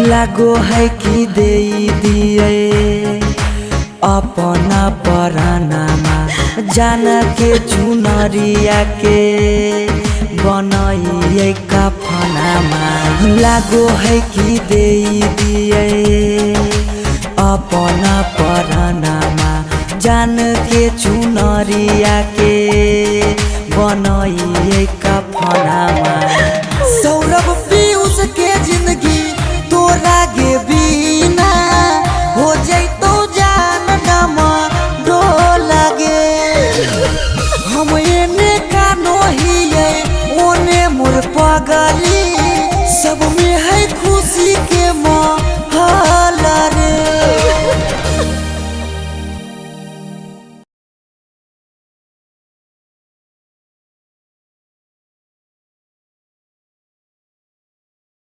लागो है कि दे दिए अपना परानामा जान के चुनरिया के बनाइए कफनामा। लागो है कि दे दिए अपना परानामा जान के चुनरिया के बनाइए कफनामा। सौरभ